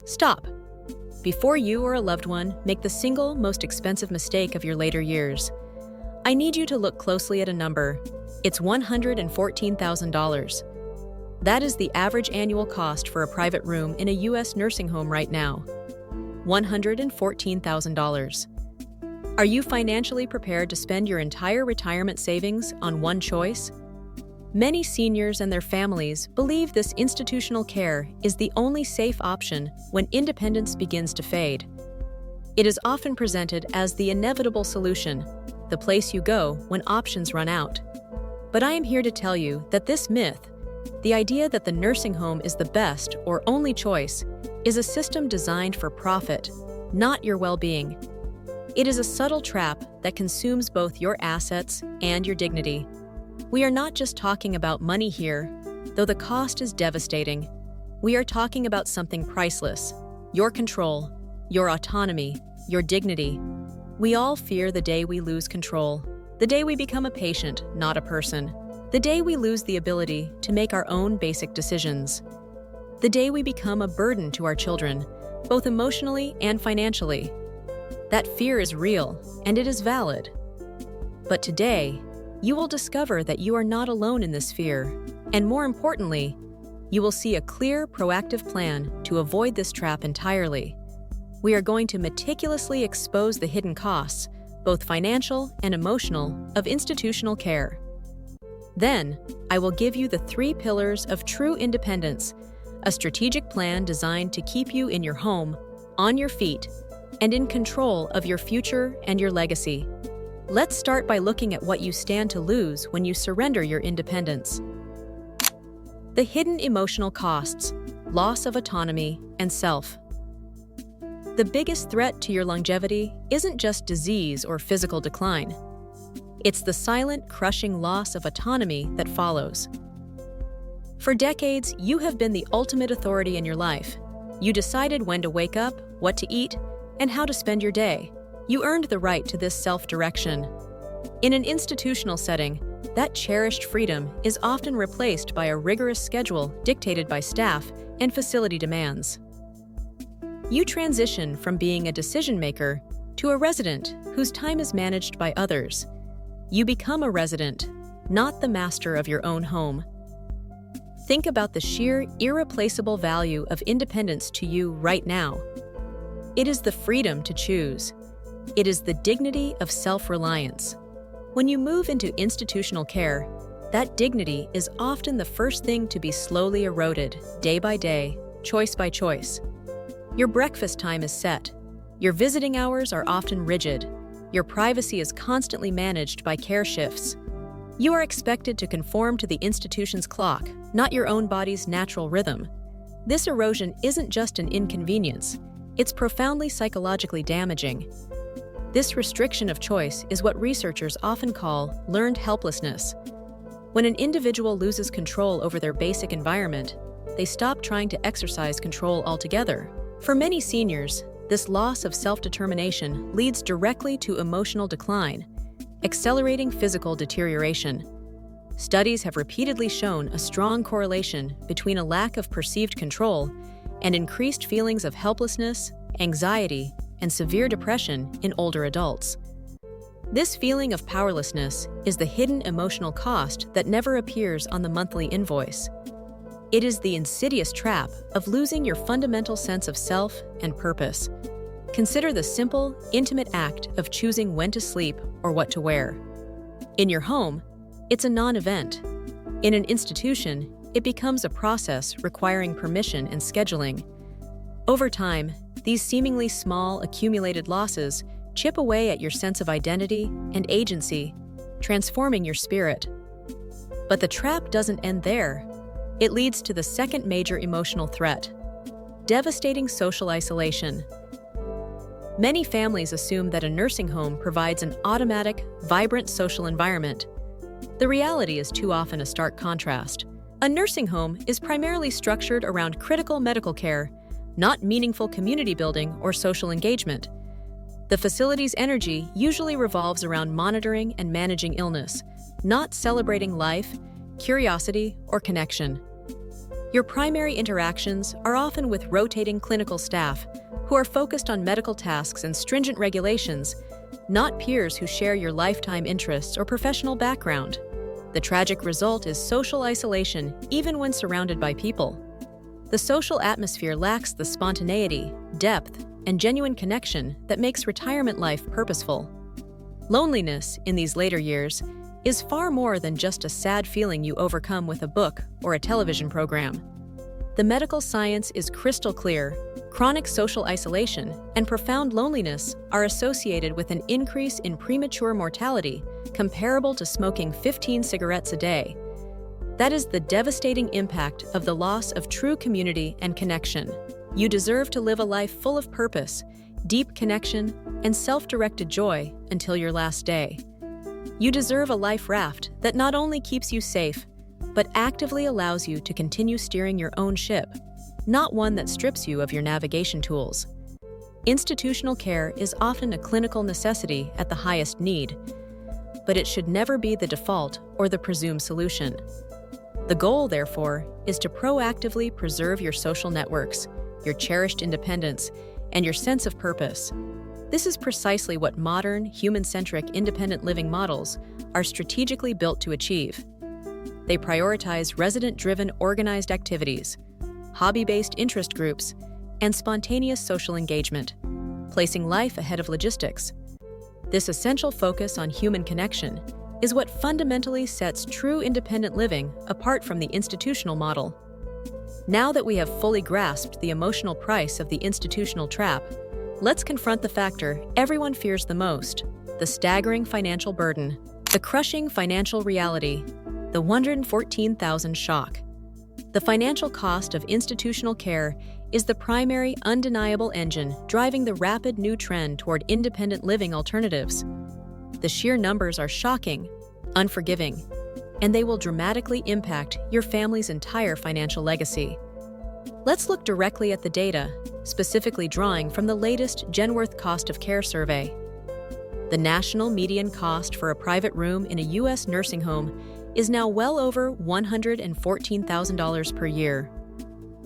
Stop. Before you or a loved one make the single most expensive mistake of your later years, I need you to look closely at a number. It's $114,000. That is the average annual cost for a private room in a U.S. nursing home right now. $114,000. Are you financially prepared to spend your entire retirement savings on one choice? Many seniors and their families believe this institutional care is the only safe option when independence begins to fade. It is often presented as the inevitable solution, the place you go when options run out. But I am here to tell you that this myth, the idea that the nursing home is the best or only choice, is a system designed for profit, not your well-being. It is a subtle trap that consumes both your assets and your dignity. We are not just talking about money here, though the cost is devastating. We are talking about something priceless: your control, your autonomy, your dignity. We all fear the day we lose control, the day we become a patient, not a person, the day we lose the ability to make our own basic decisions, the day we become a burden to our children, both emotionally and financially. That fear is real, and it is valid. But today, you will discover that you are not alone in this fear, and more importantly, you will see a clear, proactive plan to avoid this trap entirely. We are going to meticulously expose the hidden costs, both financial and emotional, of institutional care. Then, I will give you the 3 pillars of true independence, a strategic plan designed to keep you in your home, on your feet, and in control of your future and your legacy. Let's start by looking at what you stand to lose when you surrender your independence. The hidden emotional costs: loss of autonomy and self. The biggest threat to your longevity isn't just disease or physical decline. It's the silent, crushing loss of autonomy that follows. For decades, you have been the ultimate authority in your life. You decided when to wake up, what to eat, and how to spend your day. You earned the right to this self-direction. In an institutional setting, that cherished freedom is often replaced by a rigorous schedule dictated by staff and facility demands. You transition from being a decision-maker to a resident whose time is managed by others. You become a resident, not the master of your own home. Think about the sheer, irreplaceable value of independence to you right now. It is the freedom to choose. It is the dignity of self-reliance. When you move into institutional care, that dignity is often the first thing to be slowly eroded, day by day, choice by choice. Your breakfast time is set. Your visiting hours are often rigid. Your privacy is constantly managed by care shifts. You are expected to conform to the institution's clock, not your own body's natural rhythm. This erosion isn't just an inconvenience. It's profoundly psychologically damaging. This restriction of choice is what researchers often call learned helplessness. When an individual loses control over their basic environment, they stop trying to exercise control altogether. For many seniors, this loss of self-determination leads directly to emotional decline, accelerating physical deterioration. Studies have repeatedly shown a strong correlation between a lack of perceived control and increased feelings of helplessness, anxiety, and severe depression in older adults. This feeling of powerlessness is the hidden emotional cost that never appears on the monthly invoice. It is the insidious trap of losing your fundamental sense of self and purpose. Consider the simple, intimate act of choosing when to sleep or what to wear. In your home, it's a non-event. In an institution, it becomes a process requiring permission and scheduling. Over time, these seemingly small, accumulated losses chip away at your sense of identity and agency, transforming your spirit. But the trap doesn't end there. It leads to the second major emotional threat: devastating social isolation. Many families assume that a nursing home provides an automatic, vibrant social environment. The reality is too often a stark contrast. A nursing home is primarily structured around critical medical care, not meaningful community building or social engagement. The facility's energy usually revolves around monitoring and managing illness, not celebrating life, curiosity, or connection. Your primary interactions are often with rotating clinical staff who are focused on medical tasks and stringent regulations, not peers who share your lifetime interests or professional background. The tragic result is social isolation, even when surrounded by people. The social atmosphere lacks the spontaneity, depth, and genuine connection that makes retirement life purposeful. Loneliness, in these later years, is far more than just a sad feeling you overcome with a book or a television program. The medical science is crystal clear. Chronic social isolation and profound loneliness are associated with an increase in premature mortality comparable to smoking 15 cigarettes a day. That is the devastating impact of the loss of true community and connection. You deserve to live a life full of purpose, deep connection, and self-directed joy until your last day. You deserve a life raft that not only keeps you safe, but actively allows you to continue steering your own ship, not one that strips you of your navigation tools. Institutional care is often a clinical necessity at the highest need, but it should never be the default or the presumed solution. The goal, therefore, is to proactively preserve your social networks, your cherished independence, and your sense of purpose. This is precisely what modern, human-centric independent living models are strategically built to achieve. They prioritize resident-driven organized activities, hobby-based interest groups, and spontaneous social engagement, placing life ahead of logistics. This essential focus on human connection is what fundamentally sets true independent living apart from the institutional model. Now that we have fully grasped the emotional price of the institutional trap, let's confront the factor everyone fears the most: the staggering financial burden, the crushing financial reality, the $114,000 shock. The financial cost of institutional care is the primary undeniable engine driving the rapid new trend toward independent living alternatives. The sheer numbers are shocking, unforgiving, and they will dramatically impact your family's entire financial legacy. Let's look directly at the data, specifically drawing from the latest Genworth Cost of Care survey. The national median cost for a private room in a U.S. nursing home is now well over $114,000 per year.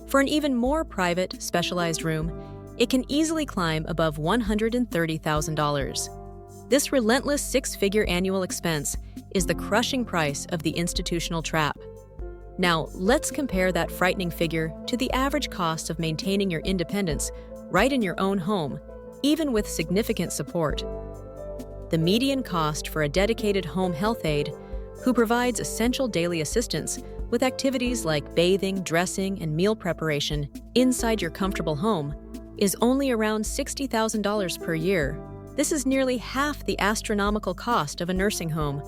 For an even more private, specialized room, it can easily climb above $130,000. This relentless six-figure annual expense is the crushing price of the institutional trap. Now, let's compare that frightening figure to the average cost of maintaining your independence right in your own home, even with significant support. The median cost for a dedicated home health aide who provides essential daily assistance with activities like bathing, dressing, and meal preparation inside your comfortable home is only around $60,000 per year. This is nearly half the astronomical cost of a nursing home.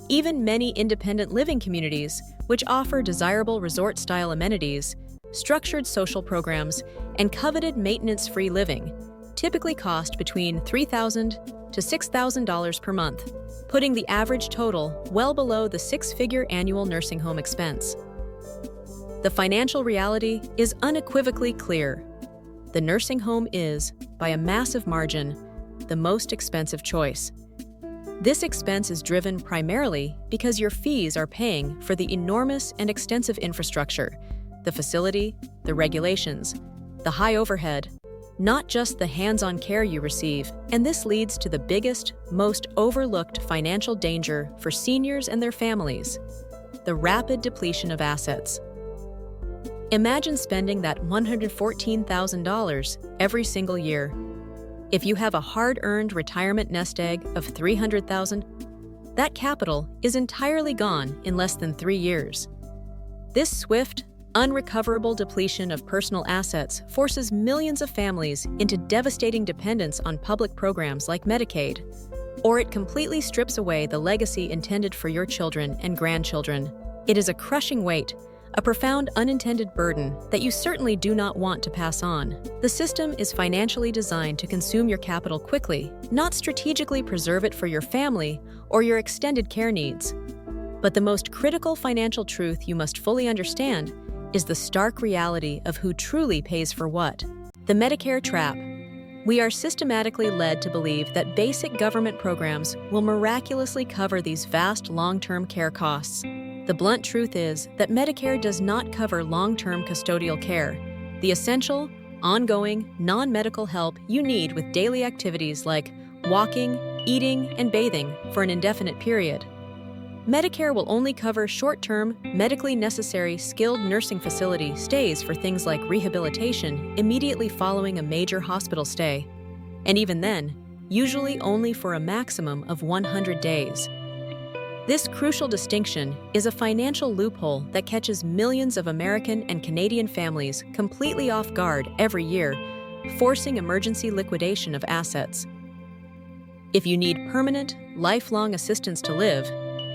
Even many independent living communities, which offer desirable resort-style amenities, structured social programs, and coveted maintenance-free living, typically cost between $3,000 to $6,000 per month, putting the average total well below the six-figure annual nursing home expense. The financial reality is unequivocally clear. The nursing home is, by a massive margin, the most expensive choice. This expense is driven primarily because your fees are paying for the enormous and extensive infrastructure, the facility, the regulations, the high overhead, not just the hands-on care you receive, and this leads to the biggest, most overlooked financial danger for seniors and their families: the rapid depletion of assets. Imagine spending that $114,000 every single year. If you have a hard-earned retirement nest egg of $300,000, that capital is entirely gone in less than 3 years. This swift, unrecoverable depletion of personal assets forces millions of families into devastating dependence on public programs like Medicaid, or it completely strips away the legacy intended for your children and grandchildren. It is a crushing weight, a profound unintended burden that you certainly do not want to pass on. The system is financially designed to consume your capital quickly, not strategically preserve it for your family or your extended care needs. But the most critical financial truth you must fully understand is the stark reality of who truly pays for what. The Medicare trap. We are systematically led to believe that basic government programs will miraculously cover these vast long-term care costs. The blunt truth is that Medicare does not cover long-term custodial care, the essential, ongoing, non-medical help you need with daily activities like walking, eating, and bathing for an indefinite period. Medicare will only cover short-term, medically necessary skilled nursing facility stays for things like rehabilitation immediately following a major hospital stay, and even then, usually only for a maximum of 100 days. This crucial distinction is a financial loophole that catches millions of American and Canadian families completely off guard every year, forcing emergency liquidation of assets. If you need permanent, lifelong assistance to live,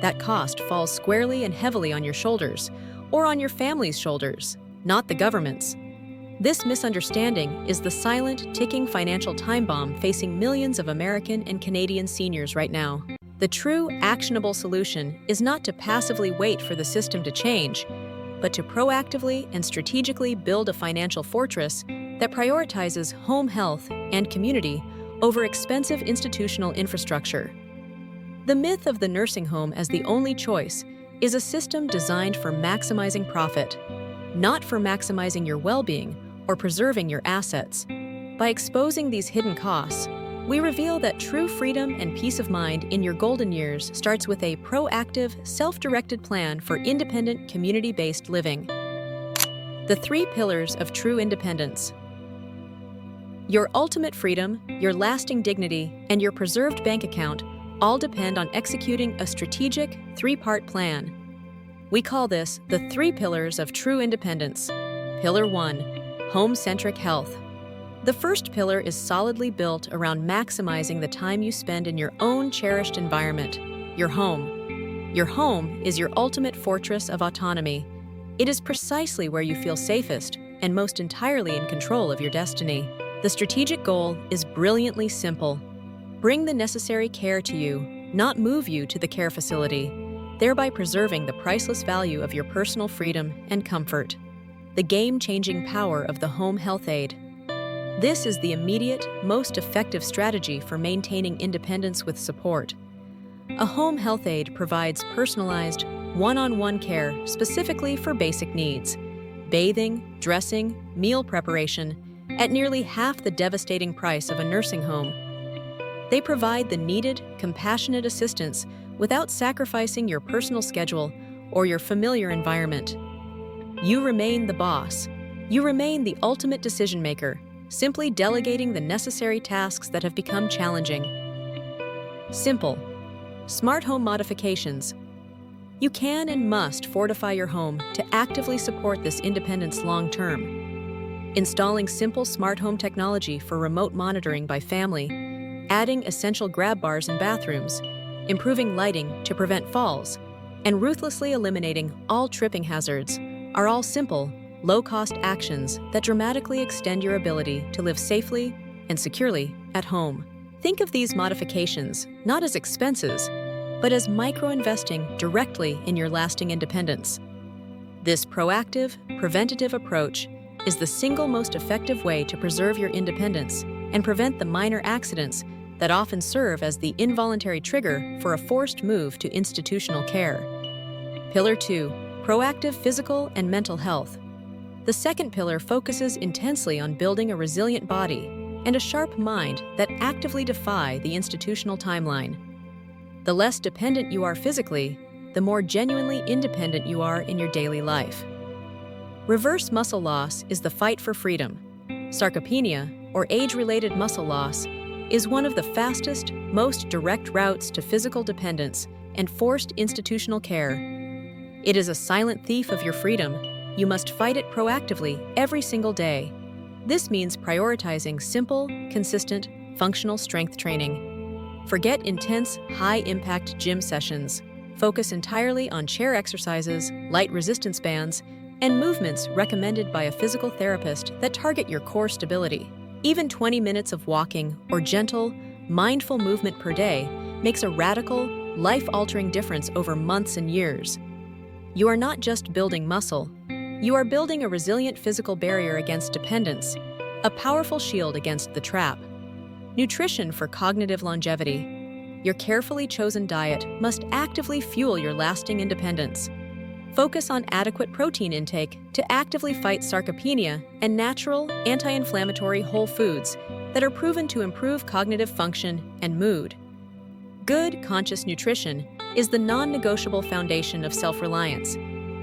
that cost falls squarely and heavily on your shoulders, or on your family's shoulders, not the government's. This misunderstanding is the silent, ticking financial time bomb facing millions of American and Canadian seniors right now. The true, actionable solution is not to passively wait for the system to change, but to proactively and strategically build a financial fortress that prioritizes home health and community over expensive institutional infrastructure. The myth of the nursing home as the only choice is a system designed for maximizing profit, not for maximizing your well-being or preserving your assets. By exposing these hidden costs, we reveal that true freedom and peace of mind in your golden years starts with a proactive, self-directed plan for independent, community-based living. The 3 pillars of true independence. Your ultimate freedom, your lasting dignity, and your preserved bank account all depend on executing a strategic 3-part plan. We call this the 3 pillars of true independence. Pillar 1, home-centric health. The first pillar is solidly built around maximizing the time you spend in your own cherished environment, your home. Your home is your ultimate fortress of autonomy. It is precisely where you feel safest and most entirely in control of your destiny. The strategic goal is brilliantly simple. Bring the necessary care to you, not move you to the care facility, thereby preserving the priceless value of your personal freedom and comfort. The game-changing power of the home health aide. This is the immediate, most effective strategy for maintaining independence with support. A home health aide provides personalized, one-on-one care specifically for basic needs: bathing, dressing, meal preparation, at nearly half the devastating price of a nursing home. They provide the needed, compassionate assistance without sacrificing your personal schedule or your familiar environment. You remain the boss. You remain the ultimate decision-maker, simply delegating the necessary tasks that have become challenging. Simple. Smart home modifications. You can and must fortify your home to actively support this independence long-term. Installing simple smart home technology for remote monitoring by family, adding essential grab bars in bathrooms, improving lighting to prevent falls, and ruthlessly eliminating all tripping hazards are all simple, low-cost actions that dramatically extend your ability to live safely and securely at home. Think of these modifications not as expenses, but as micro-investing directly in your lasting independence. This proactive, preventative approach is the single most effective way to preserve your independence and prevent the minor accidents that often serve as the involuntary trigger for a forced move to institutional care. Pillar 2, proactive physical and mental health. The second pillar focuses intensely on building a resilient body and a sharp mind that actively defy the institutional timeline. The less dependent you are physically, the more genuinely independent you are in your daily life. Reverse muscle loss is the fight for freedom. Sarcopenia, or age-related muscle loss, is one of the fastest, most direct routes to physical dependence and forced institutional care. It is a silent thief of your freedom. You must fight it proactively every single day. This means prioritizing simple, consistent, functional strength training. Forget intense, high-impact gym sessions. Focus entirely on chair exercises, light resistance bands, and movements recommended by a physical therapist that target your core stability. Even 20 minutes of walking or gentle, mindful movement per day makes a radical, life-altering difference over months and years. You are not just building muscle, you are building a resilient physical barrier against dependence, a powerful shield against the trap. Nutrition for cognitive longevity. Your carefully chosen diet must actively fuel your lasting independence. Focus on adequate protein intake to actively fight sarcopenia and natural, anti-inflammatory whole foods that are proven to improve cognitive function and mood. Good, conscious nutrition is the non-negotiable foundation of self-reliance,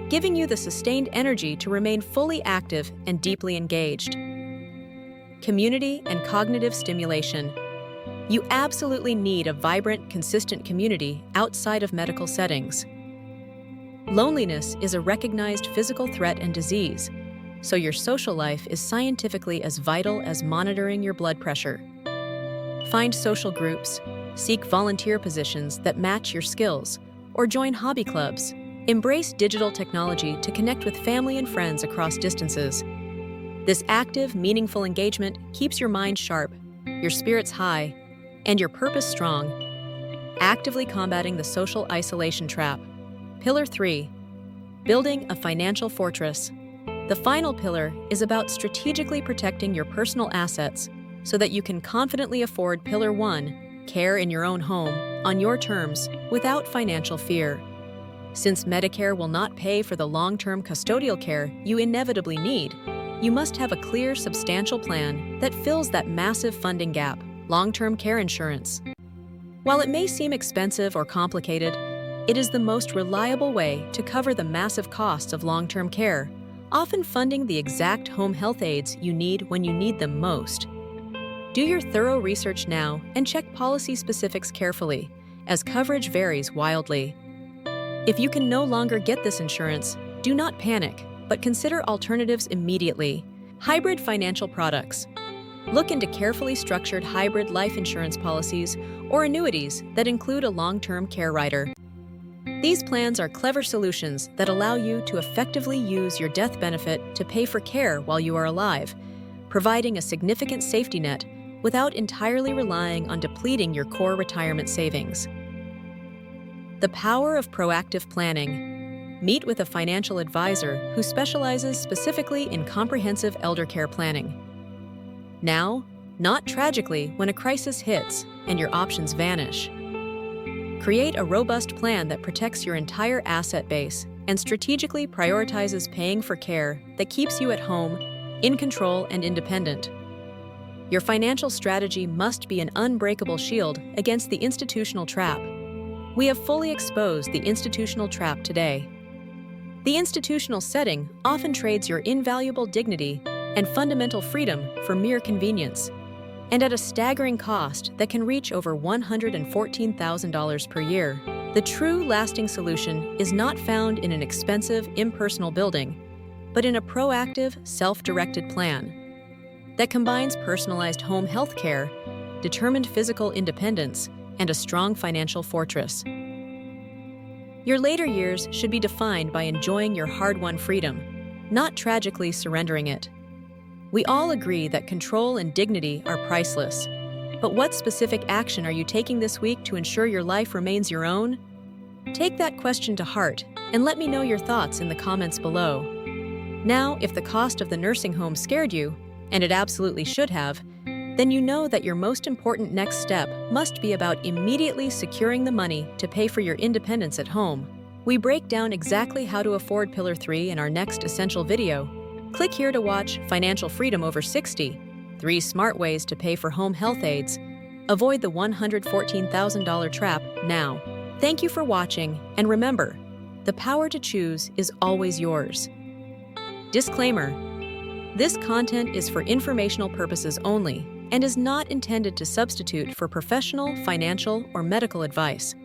giving you the sustained energy to remain fully active and deeply engaged. Community and cognitive stimulation. You absolutely need a vibrant, consistent community outside of medical settings. Loneliness is a recognized physical threat and disease, so your social life is scientifically as vital as monitoring your blood pressure. Find social groups, seek volunteer positions that match your skills, or join hobby clubs. Embrace digital technology to connect with family and friends across distances. This active, meaningful engagement keeps your mind sharp, your spirits high, and your purpose strong. Actively combating the social isolation trap. Pillar 3. Building a financial fortress. The final pillar is about strategically protecting your personal assets so that you can confidently afford Pillar 1, care in your own home, on your terms, without financial fear. Since Medicare will not pay for the long-term custodial care you inevitably need, you must have a clear, substantial plan that fills that massive funding gap, long-term care insurance. While it may seem expensive or complicated, it is the most reliable way to cover the massive costs of long-term care, often funding the exact home health aids you need when you need them most. Do your thorough research now and check policy specifics carefully, as coverage varies wildly. If you can no longer get this insurance, do not panic, but consider alternatives immediately. Hybrid financial products. Look into carefully structured hybrid life insurance policies or annuities that include a long-term care rider. These plans are clever solutions that allow you to effectively use your death benefit to pay for care while you are alive, providing a significant safety net without entirely relying on depleting your core retirement savings. The power of proactive planning. Meet with a financial advisor who specializes specifically in comprehensive elder care planning. Now, not tragically when a crisis hits and your options vanish. Create a robust plan that protects your entire asset base and strategically prioritizes paying for care that keeps you at home, in control, and independent. Your financial strategy must be an unbreakable shield against the institutional trap. We have fully exposed the institutional trap today. The institutional setting often trades your invaluable dignity and fundamental freedom for mere convenience, and at a staggering cost that can reach over $114,000 per year. The true lasting solution is not found in an expensive, impersonal building, but in a proactive, self-directed plan that combines personalized home health care, determined physical independence, and a strong financial fortress. Your later years should be defined by enjoying your hard-won freedom, not tragically surrendering it. We all agree that control and dignity are priceless. But what specific action are you taking this week to ensure your life remains your own? Take that question to heart and let me know your thoughts in the comments below. Now, if the cost of the nursing home scared you, and it absolutely should have, then you know that your most important next step must be about immediately securing the money to pay for your independence at home. We break down exactly how to afford Pillar 3 in our next essential video. Click here to watch Financial Freedom Over 60, 3 Smart Ways to Pay for Home Health Aids. Avoid the $114,000 trap now. Thank you for watching, and remember, the power to choose is always yours. Disclaimer: this content is for informational purposes only and is not intended to substitute for professional, financial, or medical advice.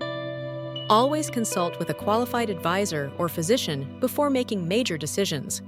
Always consult with a qualified advisor or physician before making major decisions.